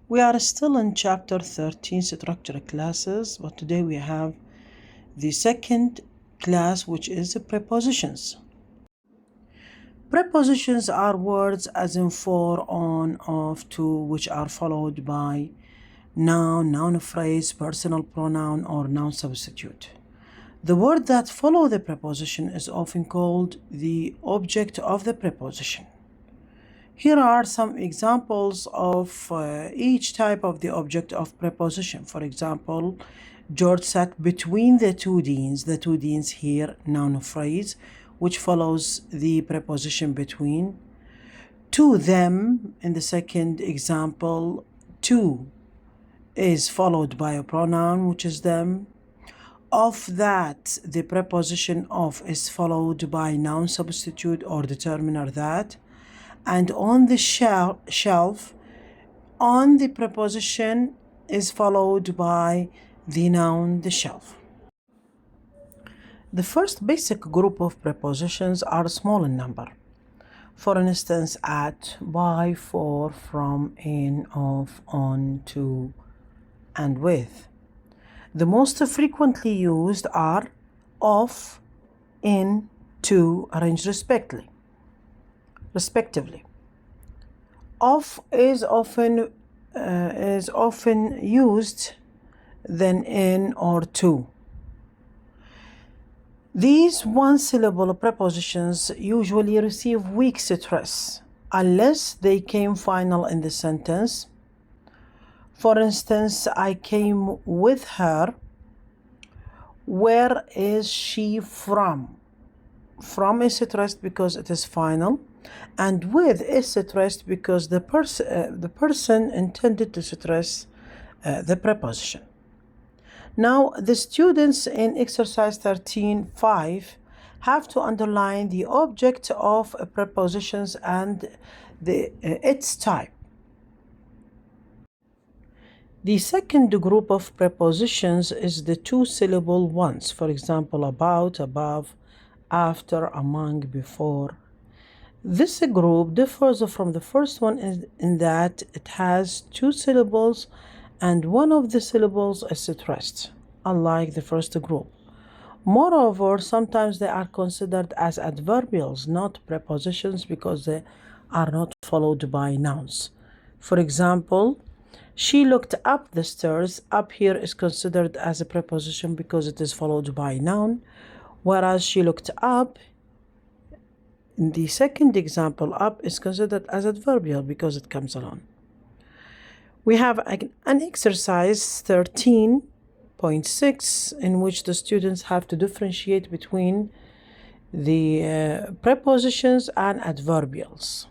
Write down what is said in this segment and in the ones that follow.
We are still in chapter 13, structure classes, but today we have the second class, which is prepositions. Prepositions are words as in for, on, of, to, which are followed by noun, noun phrase, personal pronoun, or noun substitute. The word that follows the preposition is often called the object of the preposition. Here are some examples of each type of the object of preposition. For example, George sat between the two deans. The two deans here, noun phrase, which follows the preposition between. To them, in the second example, to is followed by a pronoun, which is them. Of that, the preposition of is followed by noun substitute or determiner that. And on the shelf, on the preposition is followed by the noun the shelf. The first basic group of prepositions are small in number. For instance, at, by, for, from, in, of, on, to, and with. The most frequently used are of, in, to, arranged respectively. Of is often used than in or to. These one-syllable prepositions usually receive weak stress unless they came final in the sentence. For instance, I came with her. Where is she from? From is stressed because it is final, and with is stressed because the person intended to stress the preposition. Now, the students in exercise 13.5 have to underline the object of prepositions and its type. The second group of prepositions is the two-syllable ones. For example, about, above, after, among, before. This group differs from the first one in that it has two syllables and one of the syllables is stressed, unlike the first group. Moreover, sometimes they are considered as adverbials, not prepositions, because they are not followed by nouns. For example, she looked up the stairs. Up here is considered as a preposition because it is followed by a noun, whereas she looked up, in the second example, up is considered as adverbial because it comes along. We have an exercise 13.6 in which the students have to differentiate between the prepositions and adverbials.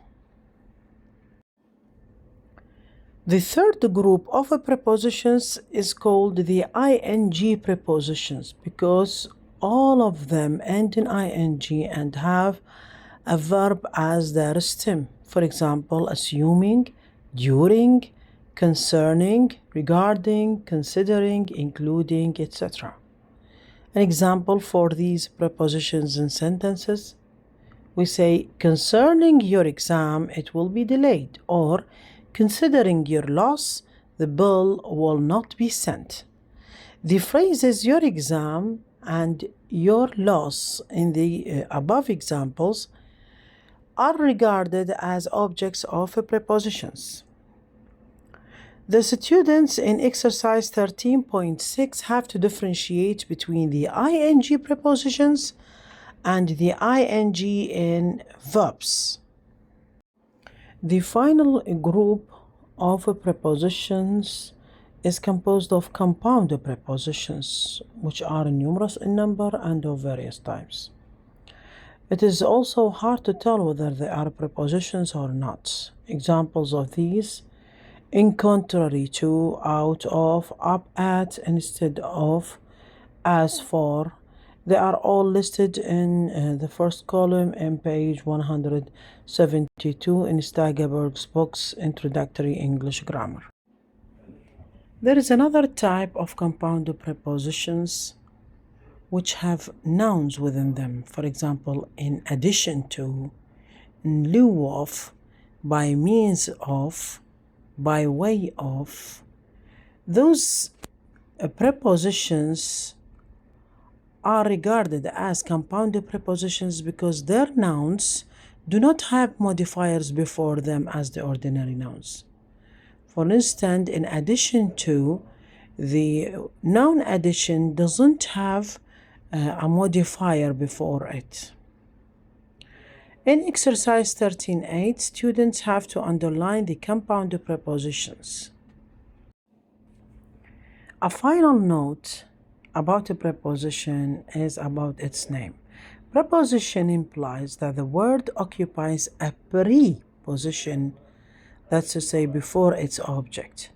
The third group of prepositions is called the ing prepositions because all of them end in ing and have a verb as their stem. For example, assuming, during, concerning, regarding, considering, including, etc. An example for these prepositions in sentences, we say, concerning your exam, it will be delayed, or considering your loss, the bill will not be sent. The phrases your exam and your loss in the above examples are regarded as objects of prepositions. The students in exercise 13.6 have to differentiate between the ing prepositions and the ing in verbs. The final group of prepositions is composed of compound prepositions, which are numerous in number and of various types. It is also hard to tell whether they are prepositions or not. Examples of these: in contrary to, out of, up at, instead of, as for. They are all listed in the first column in page 172 in Steigerberg's book's Introductory English Grammar. There is another type of compound prepositions which have nouns within them. For example, in addition to, in lieu of, by means of, by way of those prepositions are regarded as compounded prepositions because their nouns do not have modifiers before them as the ordinary nouns. For instance, in addition to, the noun addition doesn't have a modifier before it. In exercise 13.8, students have to underline the compounded prepositions. A final note about a preposition is about its name. Preposition implies that the word occupies a preposition, that's to say before its object.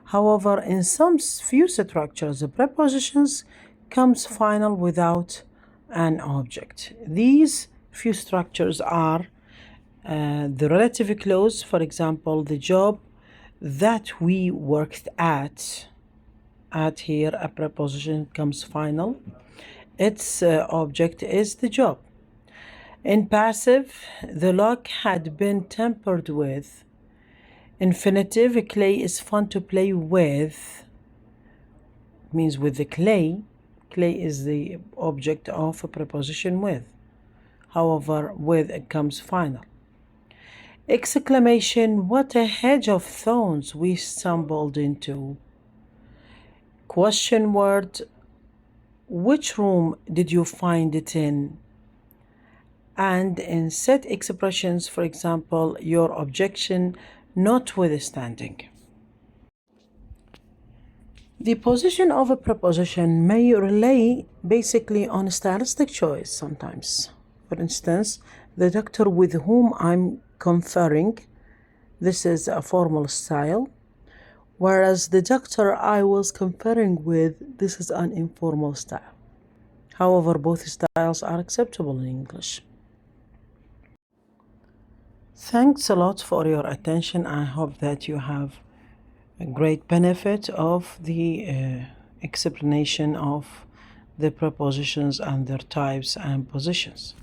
However, in some few structures, the prepositions comes final without an object. These few structures are the relative clause, for example, the job that we worked at here, a preposition comes final. Its object is the job. In passive, the lock had been tampered with. Infinitive, clay is fun to play with, means with the clay. Clay is the object of a preposition with. However, with it comes final. Exclamation, what a hedge of thorns we stumbled into. Question word, which room did you find it in? And in set expressions, for example, your objection notwithstanding. The position of a preposition may rely basically on stylistic choice sometimes. For instance, the doctor with whom I'm conferring, this is a formal style, whereas the doctor I was conferring with, this is an informal style. However, both styles are acceptable in English. Thanks a lot for your attention. I hope that you have a great benefit of the explanation of the prepositions and their types and positions.